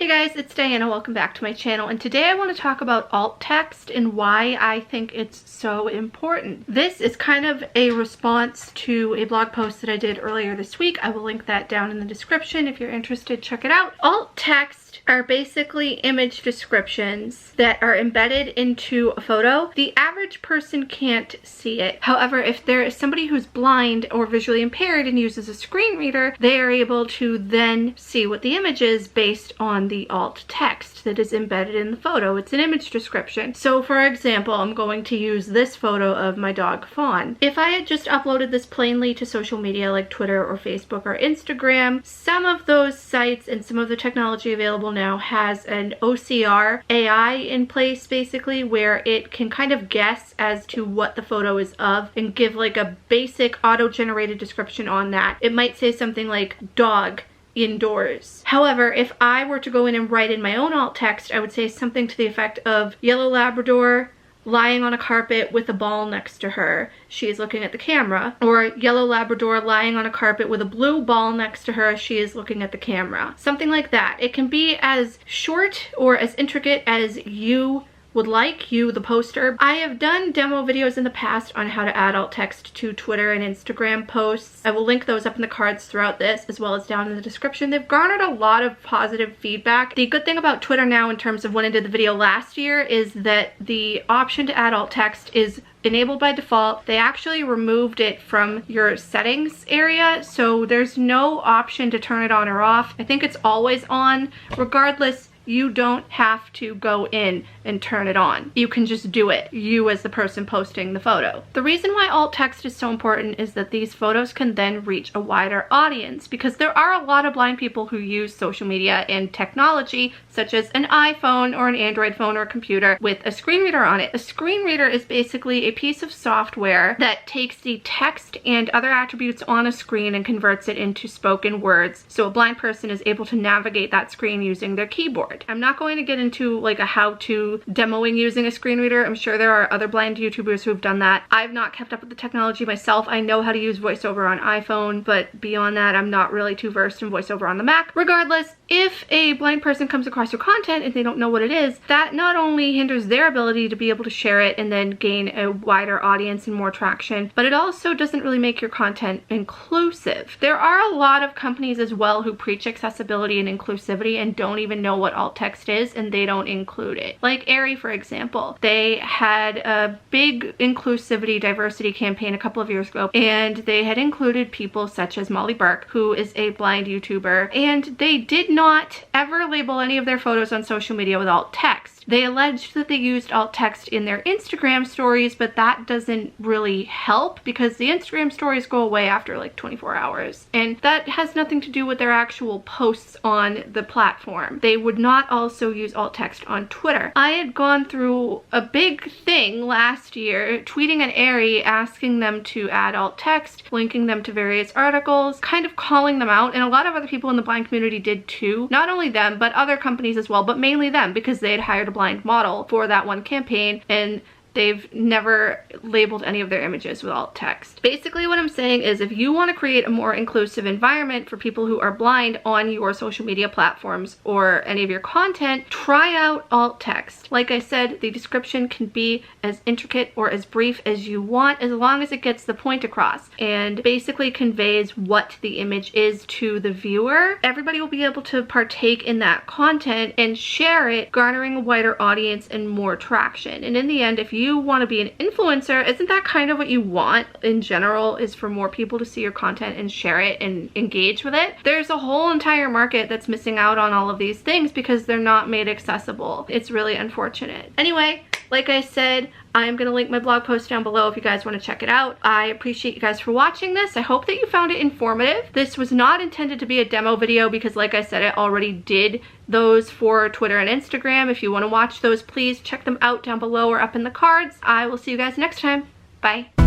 Hey guys, it's Diana. Welcome back to my channel, and today I want to talk about alt text and why I think it's so important. This is kind of a response to a blog post that I did earlier this week. I will link that down in the description. If you're interested, check it out. Alt text are basically image descriptions that are embedded into a photo. The average person can't see it. However, if there is somebody who's blind or visually impaired and uses a screen reader, they are able to then see what the image is based on the alt text that is embedded in the photo. It's an image description. So for example, I'm going to use this photo of my dog Fawn. If I had just uploaded this plainly to social media like Twitter or Facebook or Instagram, some of those sites and some of the technology available now has an OCR AI in place, basically, where it can kind of guess as to what the photo is of and give like a basic auto-generated description on that. It might say something like dog indoors. However, if I were to go in and write in my own alt text, I would say something to the effect of yellow Labrador lying on a carpet with a ball next to her. She is looking at the camera. Or yellow Labrador lying on a carpet with a blue ball next to her. She is looking at the camera. Something like that. It can be as short or as intricate as you would like, you the poster. I have done demo videos in the past on how to add alt text to Twitter and Instagram posts. I will link those up in the cards throughout this as well as down in the description. They've garnered a lot of positive feedback. The good thing about Twitter now in terms of when I did the video last year is that the option to add alt text is enabled by default. They actually removed it from your settings area, so there's no option to turn it on or off. I think it's always on. Regardless, you don't have to go in and turn it on. You can just do it, you as the person posting the photo. The reason why alt text is so important is that these photos can then reach a wider audience, because there are a lot of blind people who use social media and technology, such as an iPhone or an Android phone or a computer with a screen reader on it. A screen reader is basically a piece of software that takes the text and other attributes on a screen and converts it into spoken words, so a blind person is able to navigate that screen using their keyboard. I'm not going to get into like a how-to demoing using a screen reader. I'm sure there are other blind YouTubers who've done that. I've not kept up with the technology myself. I know how to use VoiceOver on iPhone, but beyond that, I'm not really too versed in VoiceOver on the Mac. Regardless, if a blind person comes across your content and they don't know what it is, that not only hinders their ability to be able to share it and then gain a wider audience and more traction, but it also doesn't really make your content inclusive. There are a lot of companies as well who preach accessibility and inclusivity and don't even know what alt text is, and they don't include it. Like Airy, for example. They had a big inclusivity diversity campaign a couple of years ago, and they had included people such as Molly Burke, who is a blind YouTuber, and they did not ever label any of their photos on social media with alt text. They alleged that they used alt text in their Instagram stories, but that doesn't really help because the Instagram stories go away after like 24 hours. And that has nothing to do with their actual posts on the platform. They would not also use alt text on Twitter. I had gone through a big thing last year, tweeting at Airy, asking them to add alt text, linking them to various articles, kind of calling them out, and a lot of other people in the blind community did too. Not only them, but other companies as well, but mainly them, because they had hired a blind model for that one campaign, and they've never labeled any of their images with alt text. Basically what I'm saying is, if you want to create a more inclusive environment for people who are blind on your social media platforms or any of your content, try out alt text. Like I said, the description can be as intricate or as brief as you want, as long as it gets the point across and basically conveys what the image is to the viewer. Everybody will be able to partake in that content and share it, garnering a wider audience and more traction. And in the end, if you want to be an influencer, isn't that kind of what you want in general, is for more people to see your content and share it and engage with it? There's a whole entire market that's missing out on all of these things because they're not made accessible. It's really unfortunate. Anyway, like I said, I'm going to link my blog post down below if you guys want to check it out. I appreciate you guys for watching this. I hope that you found it informative. This was not intended to be a demo video because, like I said, I already did those for Twitter and Instagram. If you want to watch those, please check them out down below or up in the cards. I will see you guys next time. Bye.